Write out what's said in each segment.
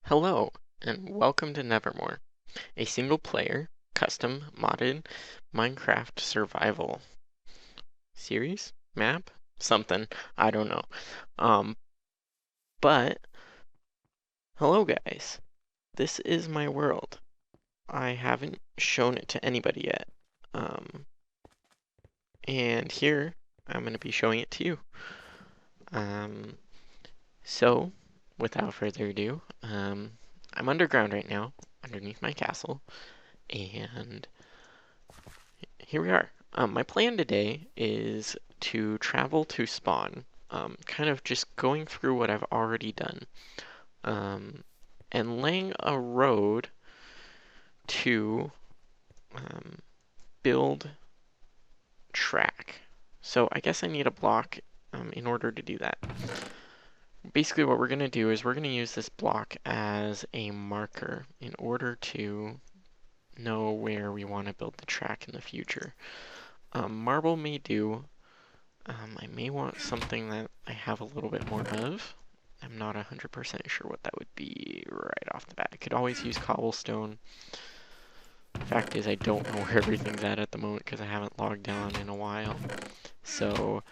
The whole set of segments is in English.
Hello, and welcome to Nevermore, a single-player, custom, modded Minecraft survival series? Map? Something. I don't know. Um, but, hello guys. This is my world. I haven't shown it to anybody yet. Um, and here, I'm going to be showing it to you. Um, so, without further ado, I'm underground right now, underneath my castle, and here we are. My plan today is to travel to spawn, kind of just going through what I've already done, um, and laying a road to um, build track. So I guess I need a block in order to do that. Basically what we're going to do is we're going to use this block as a marker in order to know where we want to build the track in the future. Marble may do. I may want something that I have a little bit more of. I'm not 100% sure what that would be right off the bat. I could always use cobblestone. Fact is, I don't know where everything's at the moment because I haven't logged on in a while. So,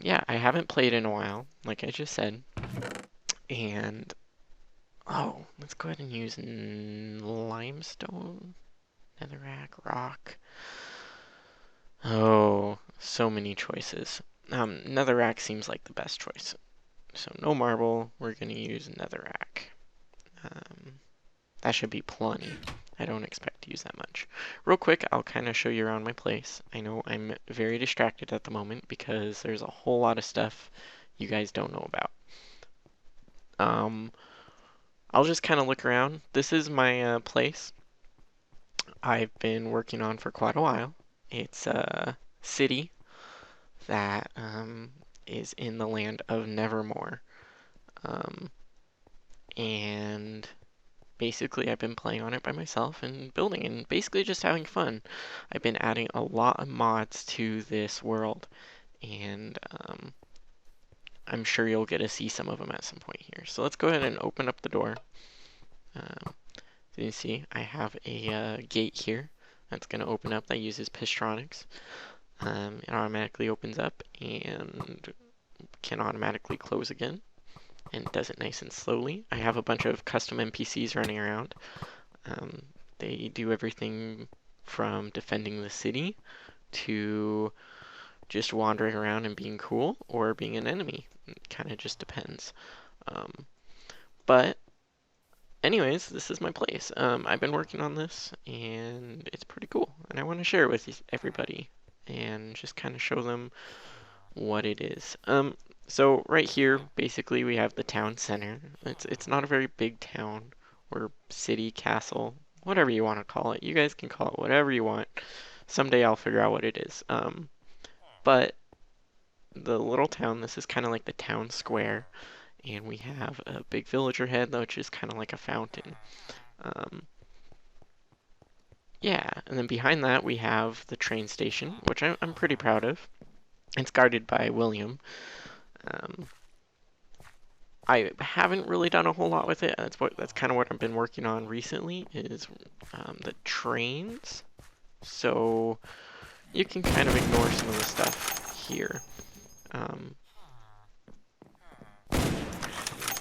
yeah, I haven't played in a while, like I just said. And, oh, let's go ahead and use limestone, netherrack, rock. Oh, so many choices. Netherrack seems like the best choice. So no marble, we're going to use netherrack. Um, that should be plenty. I don't expect to use that much. Real quick, I'll kind of show you around my place. I know I'm very distracted at the moment because there's a whole lot of stuff you guys don't know about. Um, I'll just kind of look around. This is my place I've been working on for quite a while. It's a city that is in the land of Nevermore. Um, and basically I've been playing on it by myself and building and basically just having fun. I've been adding a lot of mods to this world, and I'm sure you'll get to see some of them at some point here. So let's go ahead and open up the door. So you see I have a gate here that's going to open up that uses Pistronics. It automatically opens up and can automatically close again, and does it nice and slowly. I have a bunch of custom NPCs running around. Um, they do everything from defending the city to just wandering around and being cool or being an enemy. It kind of just depends. Um, but anyways, this is my place. I've been working on this and it's pretty cool. And I want to share it with everybody and just kind of show them what it is. So right here, basically we have the town center. It's not a very big town or city, castle, whatever you want to call it. You guys can call it whatever you want. Someday I'll figure out what it is. But the little town, this is kind of like the town square, and we have a big villager head, which is kind of like a fountain. Um, yeah, and then behind that we have the train station, which I'm pretty proud of. It's guarded by William. Um, I haven't really done a whole lot with it. That's kind of what I've been working on recently is the trains. So you can kind of ignore some of the stuff here. Um,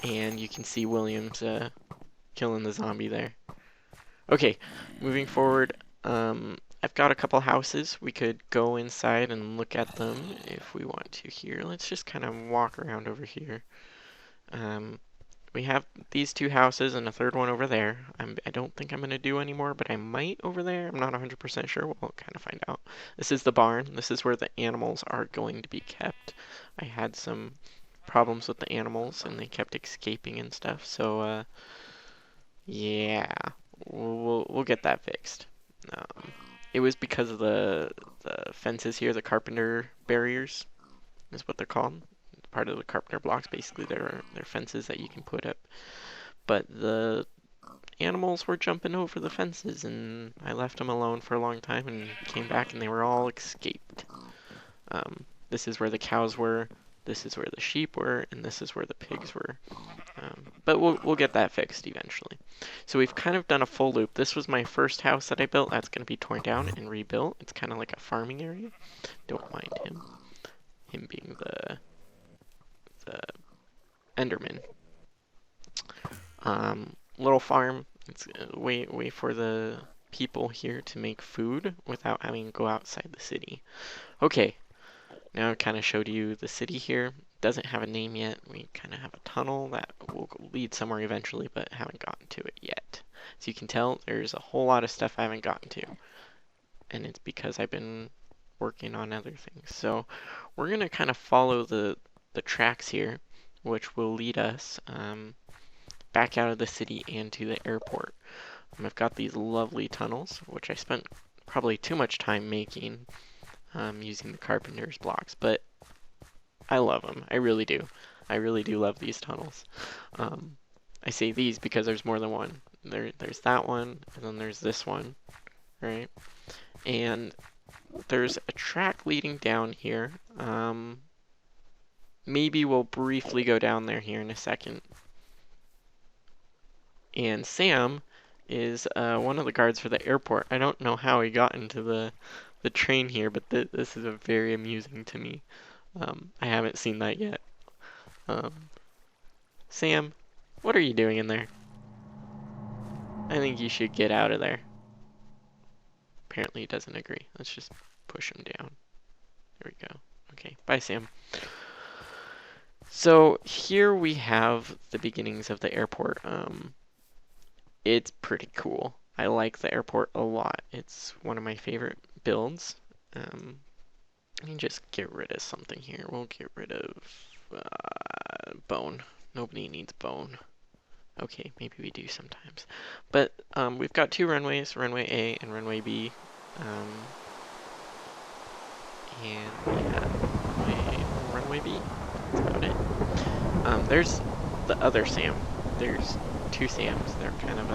and you can see Williams killing the zombie there. Okay, moving forward, I've got a couple houses. We could go inside and look at them if we want to here. Let's just kind of walk around over here. Um, we have these two houses and a third one over there. I don't think I'm going to do anymore, but I might over there. I'm not 100% sure. We'll kind of find out. This is the barn. This is where the animals are going to be kept. I had some problems with the animals and they kept escaping and stuff. So, yeah, we'll get that fixed. Um, it was because of the fences here, the carpenter barriers is what they're called. Part of the carpenter blocks, basically, they're fences that you can put up. But the animals were jumping over the fences, and I left them alone for a long time, and came back, and they were all escaped. This is where the cows were. This is where the sheep were, and this is where the pigs were. But we'll get that fixed eventually. So we've kind of done a full loop. This was my first house that I built. That's going to be torn down and rebuilt. It's kind of like a farming area. Don't mind him. Him being the Enderman. Little farm. It's a way for the people here to make food without having to go outside the city. Okay, now I kind of showed you the city here. Doesn't have a name yet. We kind of have a tunnel that will lead somewhere eventually, but haven't gotten to it yet. As you can tell, there's a whole lot of stuff I haven't gotten to, and it's because I've been working on other things. So we're gonna kind of follow the tracks here, which will lead us back out of the city and to the airport. I've got these lovely tunnels, which I spent probably too much time making using the carpenter's blocks, but I love them. I really do. I really do love these tunnels. I say these because there's more than one. There's that one, and then there's this one, right? And there's a track leading down here. Maybe we'll briefly go down there here in a second. And Sam is one of the guards for the airport. I don't know how he got into the train here, but this is very amusing to me. I haven't seen that yet. Sam, what are you doing in there? I think you should get out of there. Apparently he doesn't agree. Let's just push him down. There we go. Okay, bye Sam. So here we have the beginnings of the airport. It's pretty cool. I like the airport a lot. It's one of my favorite builds. Let me just get rid of something here. We'll get rid of bone. Nobody needs bone. Okay, maybe we do sometimes. But we've got two runways, runway A and runway B. And yeah, runway B. That's about it. There's the other Sam. There's two Sams. They're kind of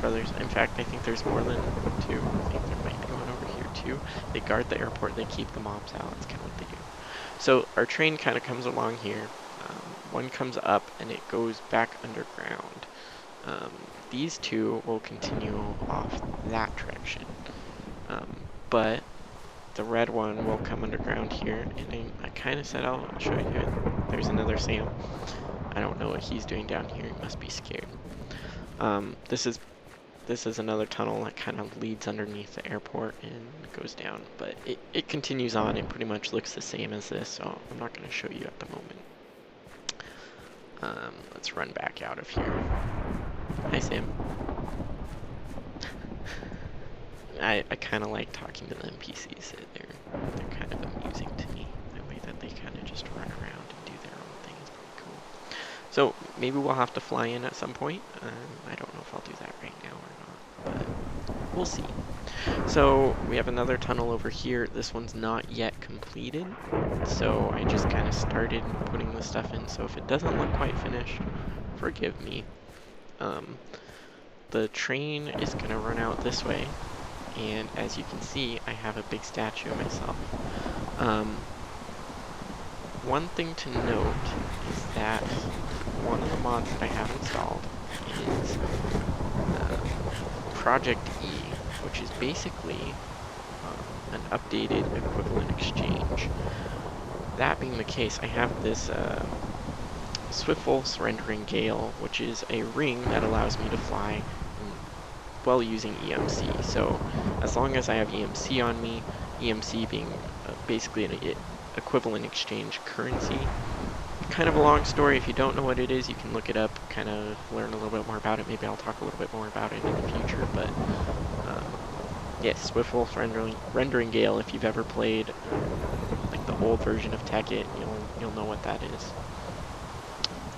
brothers. In fact, I think there's more than two. I think there might be one over here too. They guard the airport. They keep the mobs out. That's kind of what they do. So our train kind of comes along here. One comes up and it goes back underground. These two will continue off that direction. But the red one will come underground here, and I kind of said I'll show you it. There's another Sam. I don't know what he's doing down here. He must be scared. This is another tunnel that kind of leads underneath the airport and goes down, but it continues on. It pretty much looks the same as this, so I'm not going to show you at the moment. Let's run back out of here. Hi, Sam. I kind of like talking to the NPCs. They're kind of amusing to me. The way that they kind of just run around and do their own thing is pretty cool. So maybe we'll have to fly in at some point. I don't know if I'll do that right now or not, but we'll see. So we have another tunnel over here. This one's not yet completed, so I just kind of started putting the stuff in. So if it doesn't look quite finished, forgive me. The train is going to run out this way, and as you can see, I have a big statue of myself. One thing to note is that one of the mods that I have installed is Project E, which is basically an updated equivalent exchange. That being the case, I have this Swiftful Surrendering Gale, which is a ring that allows me to fly while using EMC. So as long as I have EMC on me, EMC being basically an equivalent exchange currency. Kind of a long story. If you don't know what it is, you can look it up, kind of learn a little bit more about it. Maybe I'll talk a little bit more about it in the future, but yes, Swiftful Rendering Gale, if you've ever played like the old version of Tekkit, you'll know what that is.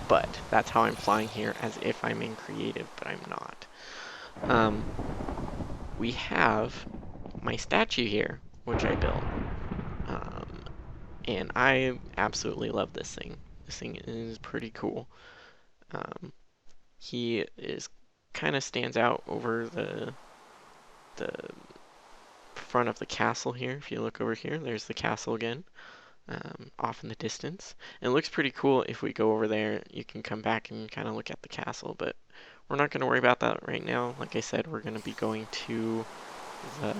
But that's how I'm flying here, as if I'm in creative, but I'm not. We have my statue here, which I built. And I absolutely love this thing. This thing is pretty cool. He is kind of stands out over the front of the castle here. If you look over here, there's the castle again. off in the distance. And it looks pretty cool. If we go over there, you can come back and kind of look at the castle, but we're not going to worry about that right now. Like I said, we're going to be going to the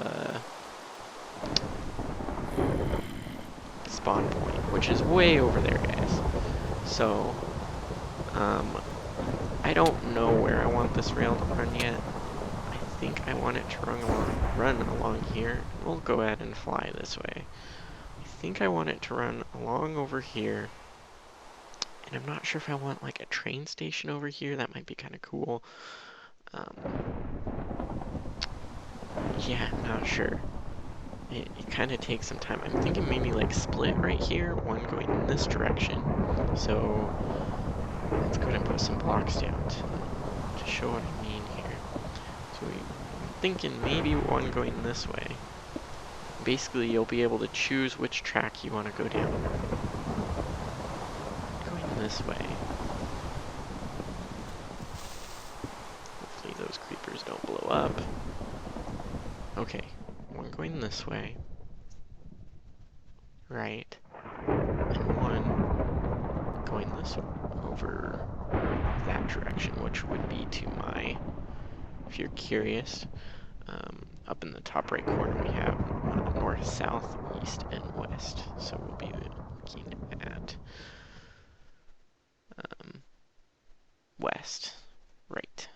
spawn point, which is way over there, guys. So, I don't know where I want this rail to run yet. I think I want it to run along here. We'll go ahead and fly this way. I think I want it to run along over here. And I'm not sure if I want like a train station over here. That might be kind of cool. Yeah, I'm not sure. It kind of takes some time. I'm thinking maybe like split right here, one going in this direction. So let's go ahead and put some blocks down to show what I mean here. So I'm thinking maybe one going this way. Basically, you'll be able to choose which track you want to go down. Going this way. Hopefully those creepers don't blow up. Okay, one going this way. Right. And one going this over that direction, which would be to my, if you're curious, up in the top right corner we have north, south, east, and west. So we'll be looking at west, right.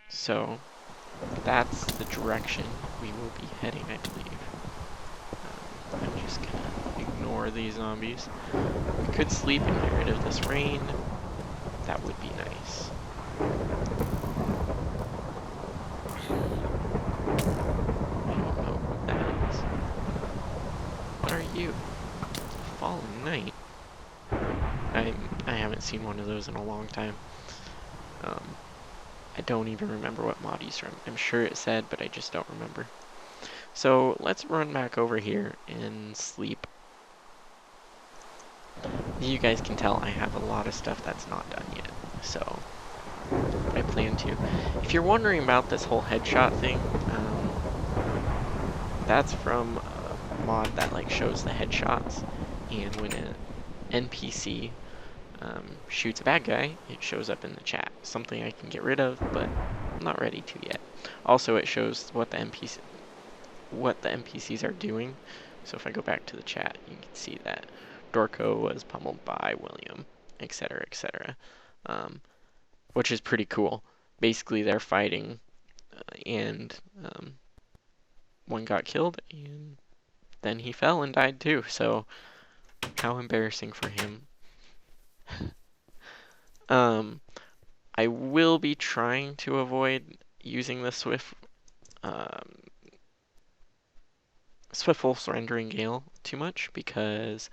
So that's the direction we will be heading, I believe. I'm just gonna ignore these zombies. We could sleep and get rid of this rain. That would be nice. I don't know what that is. What are you? Fallen Knight. I haven't seen one of those in a long time. I don't even remember what mod he's from. I'm sure it said, but I just don't remember. So let's run back over here and sleep. You guys can tell I have a lot of stuff that's not done yet, so I plan to. If you're wondering about this whole headshot thing, that's from a mod that like shows the headshots, and when an NPC shoots a bad guy, it shows up in the chat. Something I can get rid of, but I'm not ready to yet. Also, it shows what the NPCs are doing. So if I go back to the chat, you can see that Dorco was pummeled by William, etc., etc., which is pretty cool. Basically, they're fighting, and one got killed, and then he fell and died too. So how embarrassing for him. I will be trying to avoid using the Swiftful Surrendering Gale too much, because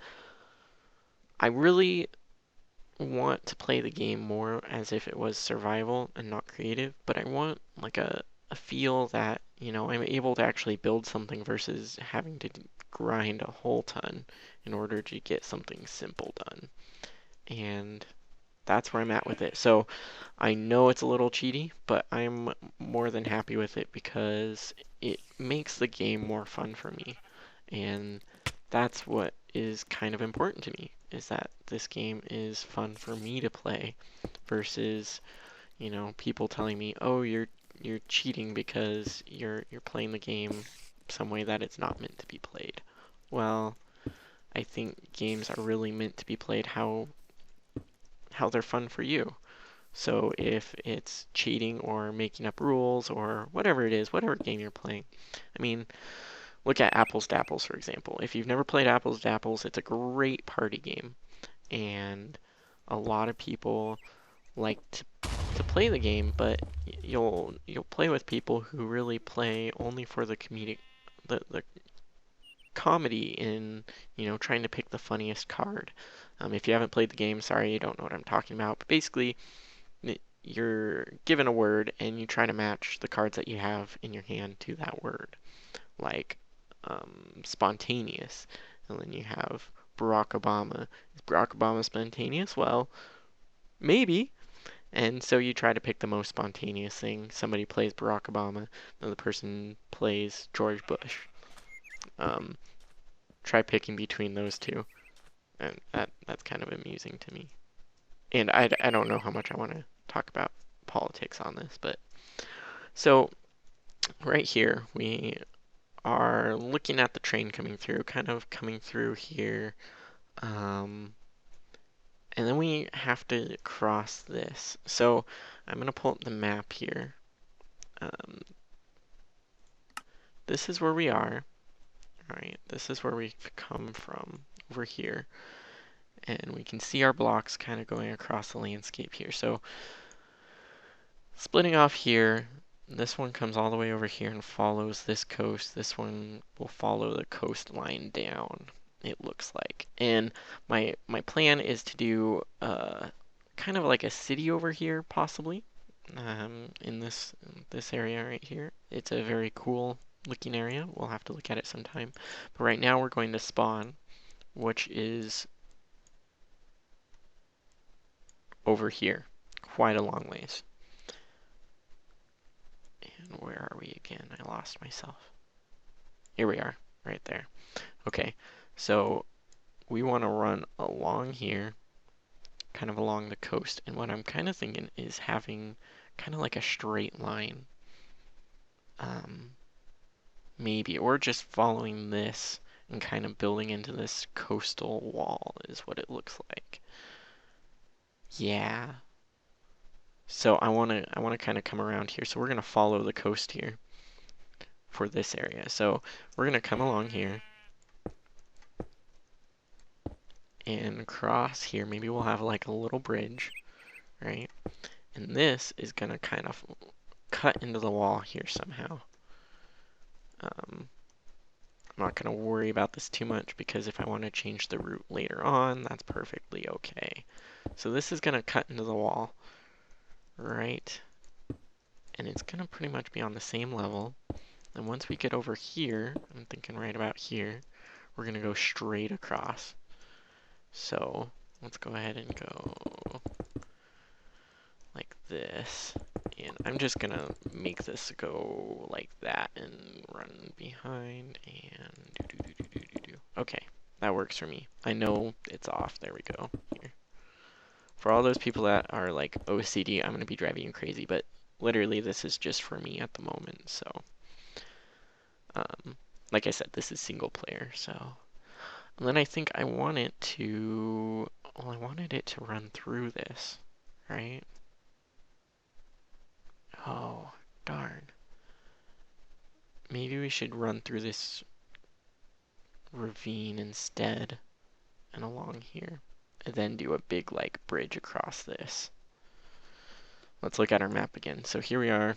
I really want to play the game more as if it was survival and not creative, but I want like a feel that, you know, I'm able to actually build something versus having to grind a whole ton in order to get something simple done. And that's where I'm at with it. So I know it's a little cheaty, but I'm more than happy with it because it makes the game more fun for me. And that's what is kind of important to me, is that this game is fun for me to play versus, you know, people telling me, "Oh, you're cheating because you're playing the game some way that it's not meant to be played." Well, I think games are really meant to be played how they're fun for you. So if it's cheating or making up rules or whatever it is, whatever game you're playing. I mean, look at Apples to Apples, for example. If you've never played Apples to Apples, it's a great party game. And a lot of people like to play the game, but you'll play with people who really play only for the the comedy in, you know, trying to pick the funniest card. If you haven't played the game, sorry, you don't know what I'm talking about. But basically, you're given a word and you try to match the cards that you have in your hand to that word. Like spontaneous. And then you have Barack Obama. Is Barack Obama spontaneous? Well, maybe. And so you try to pick the most spontaneous thing. Somebody plays Barack Obama, another person plays George Bush. Try picking between those two. And that's kind of amusing to me. And I don't know how much I want to talk about politics on this, but so right here we are looking at the train coming through, kind of coming through here. Um, and then we have to cross this. So I'm going to pull up the map here. Um, this is where we are. All right, this is where we've come from over here. And we can see our blocks kind of going across the landscape here. So splitting off here, this one comes all the way over here and follows this coast. This one will follow the coastline down, it looks like. And my plan is to do kind of like a city over here, possibly, in this area right here. It's a very cool looking area. We'll have to look at it sometime. But right now we're going to spawn, which is over here, quite a long ways. And where are we again? I lost myself. Here we are, right there. Okay, so we want to run along here, kind of along the coast. And what I'm kind of thinking is having kind of like a straight line. Maybe, or just following this and kind of building into this coastal wall is what it looks like. Yeah. So I want to kind of come around here. So we're going to follow the coast here for this area. So we're going to come along here and cross here. Maybe we'll have like a little bridge, right? And this is going to kind of cut into the wall here somehow. I'm not going to worry about this too much because if I want to change the route later on, that's perfectly okay. So this is going to cut into the wall, right? And it's going to pretty much be on the same level. And once we get over here, I'm thinking right about here, we're going to go straight across. So let's go ahead and go like this. And I'm just going to make this go like that and run behind and do. Okay, that works for me. I know it's off. There we go. Here. For all those people that are like OCD, I'm going to be driving you crazy, but literally this is just for me at the moment. So, like I said, this is single player. So, and then I think I want it to, well, I wanted it to run through this, right? Oh, darn. Maybe we should run through this ravine instead and along here. And then do a big, like, bridge across this. Let's look at our map again. So here we are.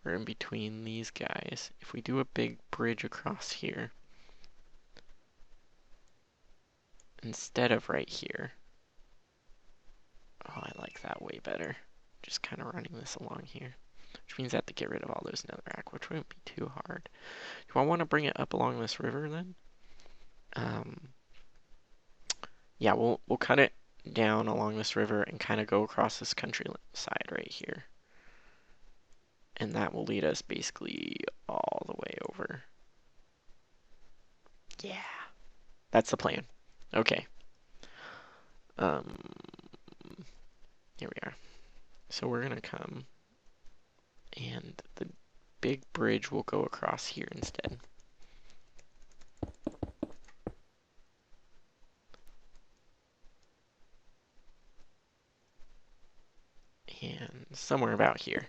We're in between these guys. If we do a big bridge across here, instead of right here. Oh, I like that way better. Just kind of running this along here. Which means I have to get rid of all those netherrack, which wouldn't be too hard. Do I want to bring it up along this river then? Yeah, we'll cut it down along this river and kind of go across this countryside right here. And that will lead us basically all the way over. Yeah, that's the plan. Okay. Here we are. So we're gonna come, and the big bridge will go across here instead. And somewhere about here.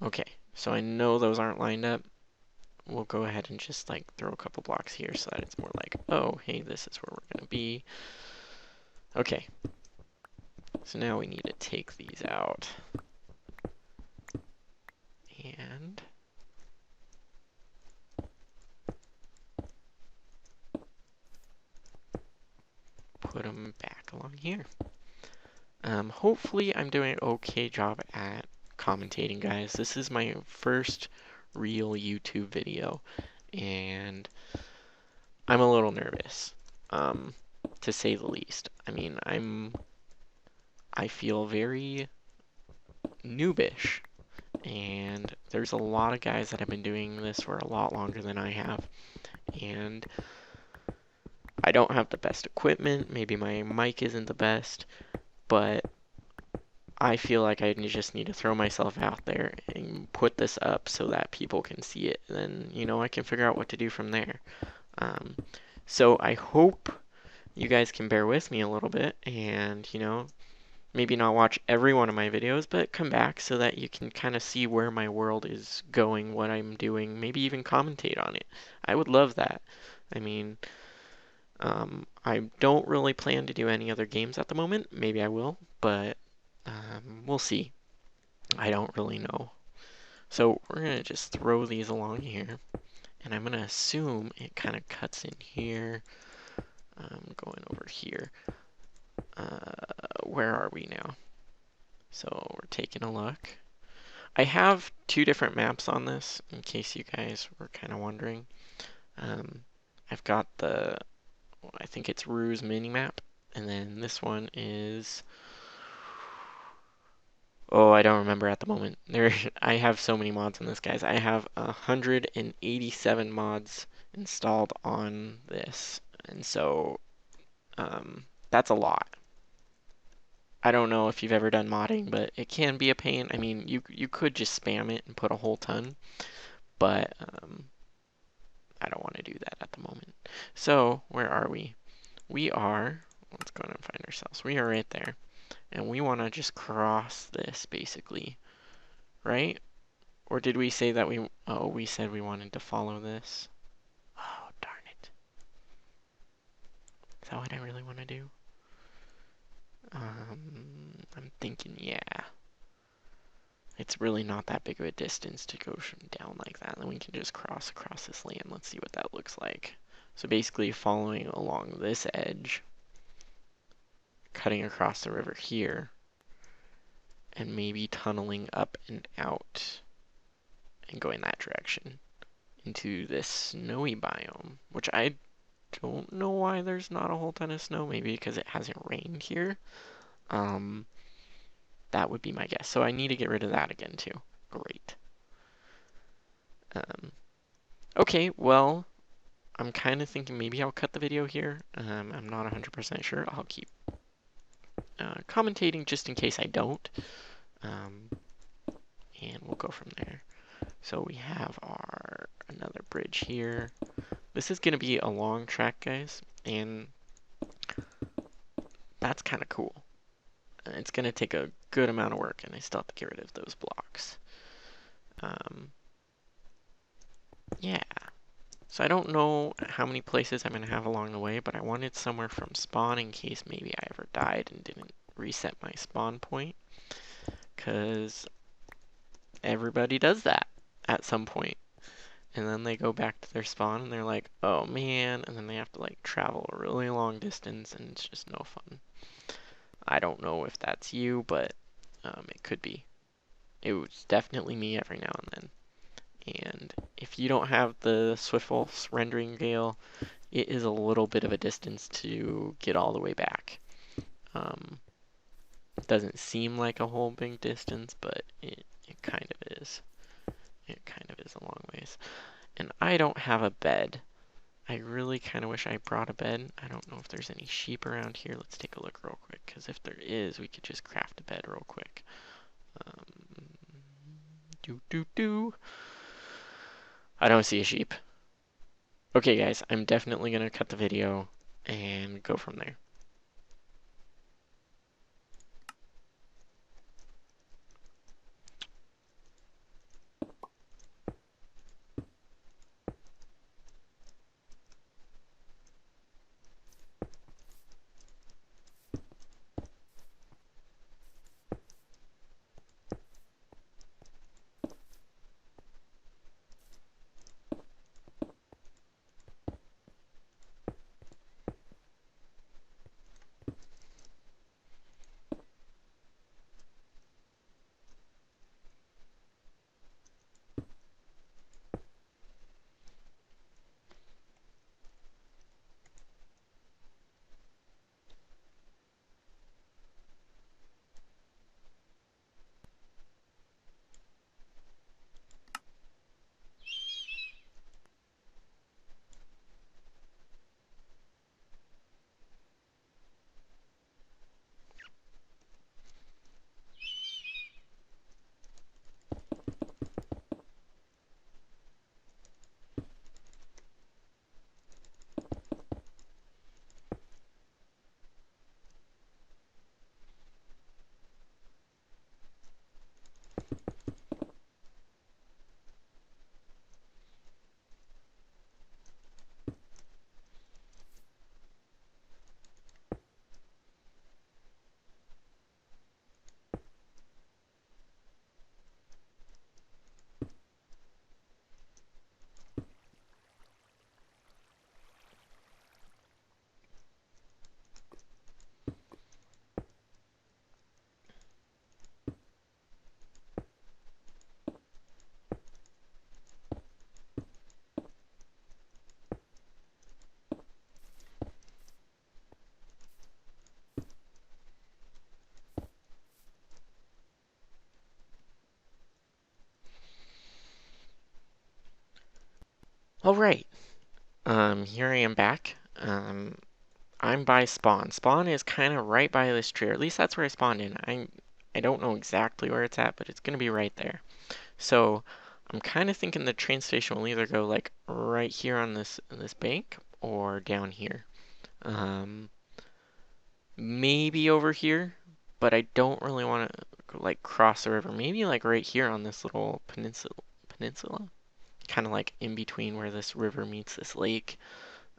Okay, so I know those aren't lined up. We'll go ahead and just like throw a couple blocks here so that it's more like, oh, hey, this is where we're gonna be. Okay. So now we need to take these out. And put them back along here. Hopefully I'm doing an okay job at commentating, guys. This is my first real YouTube video, and I'm a little nervous, to say the least. I mean, I feel very noobish, and there's a lot of guys that have been doing this for a lot longer than I have, and I don't have the best equipment. Maybe my mic isn't the best, but I feel like I just need to throw myself out there and put this up so that people can see it. And then, I can figure out what to do from there. Um, so I hope you guys can bear with me a little bit and, maybe not watch every one of my videos, but come back so that you can kind of see where my world is going, what I'm doing, maybe even commentate on it. I would love that. I mean, I don't really plan to do any other games at the moment. Maybe I will, but we'll see. I don't really know. So we're going to just throw these along here, and I'm going to assume it kind of cuts in here. I'm going over here. Where are we now? So we're taking a look. I have two different maps on this, in case you guys were kind of wondering. I've got I think it's Rue's mini map, and then this one is, oh, I don't remember at the moment. I have so many mods on this, guys. I have 187 mods installed on this, and so that's a lot. I don't know if you've ever done modding, but it can be a pain. I mean, you could just spam it and put a whole ton, but I don't want to do that at the moment. So, where are we? We are, let's go and find ourselves. We are right there. And we want to just cross this, basically. Right? Or did we say that we said we wanted to follow this? Oh, darn it. Is that what I really want to do? I'm thinking, yeah. It's really not that big of a distance to go down like that. Then we can just cross across this land. Let's see what that looks like. So basically following along this edge, cutting across the river here, and maybe tunneling up and out and going that direction into this snowy biome, which I don't know why there's not a whole ton of snow. Maybe because it hasn't rained here. That would be my guess. So I need to get rid of that again too. Great. Okay, well, I'm kind of thinking maybe I'll cut the video here. I'm not 100% sure. I'll keep commentating just in case I don't. And we'll go from there. So we have another bridge here. This is going to be a long track, guys, and that's kind of cool. It's going to take a good amount of work, and I still have to get rid of those blocks. Yeah. So I don't know how many places I'm going to have along the way, but I wanted somewhere from spawn in case maybe I ever died and didn't reset my spawn point. Because everybody does that at some point. And then they go back to their spawn and they're like, oh man, and then they have to like travel a really long distance and it's just no fun. I don't know if that's you, but it could be. It was definitely me every now and then. And if you don't have the Swiftwolf's rendering gale, it is a little bit of a distance to get all the way back. It doesn't seem like a whole big distance, but it kind of is. It kind of is a long ways. And I don't have a bed. I really kind of wish I brought a bed. I don't know if there's any sheep around here. Let's take a look real quick, because if there is, we could just craft a bed real quick. I don't see a sheep. Okay, guys, I'm definitely going to cut the video and go from there. All right. Here I am back. I'm by spawn. Spawn is kind of right by this tree, or at least that's where I spawned in. I don't know exactly where it's at, but it's gonna be right there. So I'm kind of thinking the train station will either go like right here on this bank or down here. Um, Maybe over here, but I don't really want to like cross the river. Maybe like right here on this little peninsula, kind of like in between where this river meets this lake.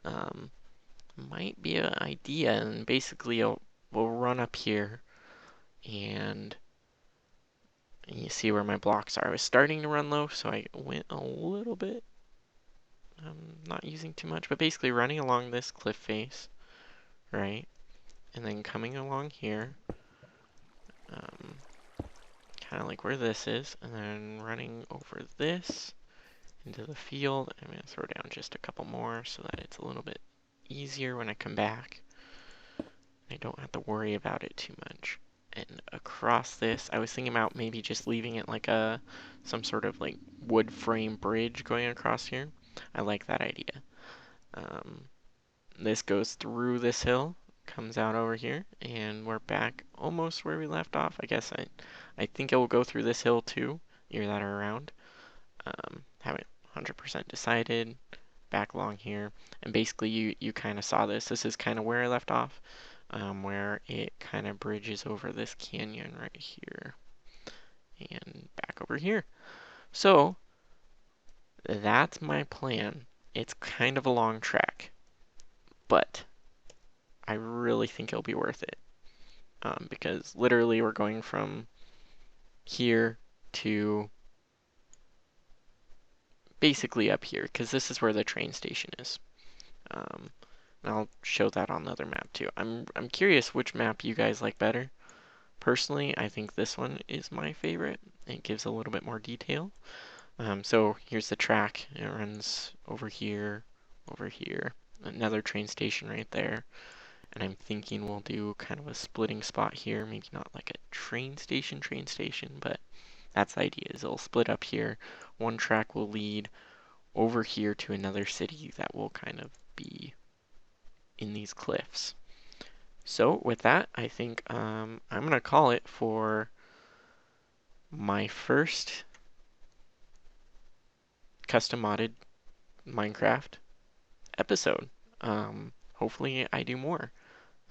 Um, might be an idea, and basically we'll run up here and you see where my blocks are. I was starting to run low, so I went a little bit. I'm not using too much, but basically running along this cliff face, right? And then coming along here, um, kind of like where this is, and then running over this into the field. I'm going to throw down just a couple more so that it's a little bit easier when I come back. I don't have to worry about it too much. And across this, I was thinking about maybe just leaving it like some sort of like wood frame bridge going across here. I like that idea. Um, this goes through this hill, comes out over here, and we're back almost where we left off. I think it will go through this hill too, near that are around. Haven't 100% decided. Back along here, and basically you kind of saw this. This is kind of where I left off, where it kind of bridges over this canyon right here and back over here. So that's my plan. It's kind of a long track, but I really think it'll be worth it, because literally we're going from here to basically up here, because this is where the train station is. Um, and I'll show that on the other map too. I'm curious which map you guys like better. Personally, I think this one is my favorite. It gives a little bit more detail. So here's the track. It runs over here, another train station right there. And I'm thinking we'll do kind of a splitting spot here. Maybe not like a train station, but that's the idea is it'll split up here. One track will lead over here to another city that will kind of be in these cliffs. So with that, I think I'm going to call it for my first custom modded Minecraft episode. Hopefully I do more.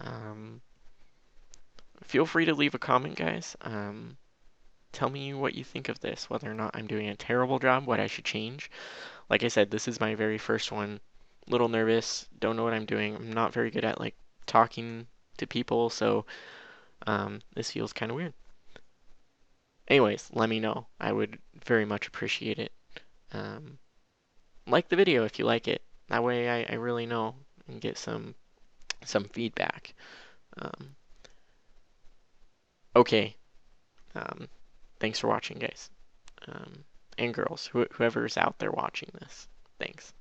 Um, Feel free to leave a comment, guys. Tell me what you think of this, whether or not I'm doing a terrible job, what I should change. Like I said, this is my very first one. Little nervous, don't know what I'm doing. I'm not very good at like talking to people, so this feels kind of weird. Anyways, let me know. I would very much appreciate it. Um, like the video if you like it. That way I really know and get some feedback. Um, okay. Um, Thanks for watching, guys. And girls, whoever's out there watching this. Thanks.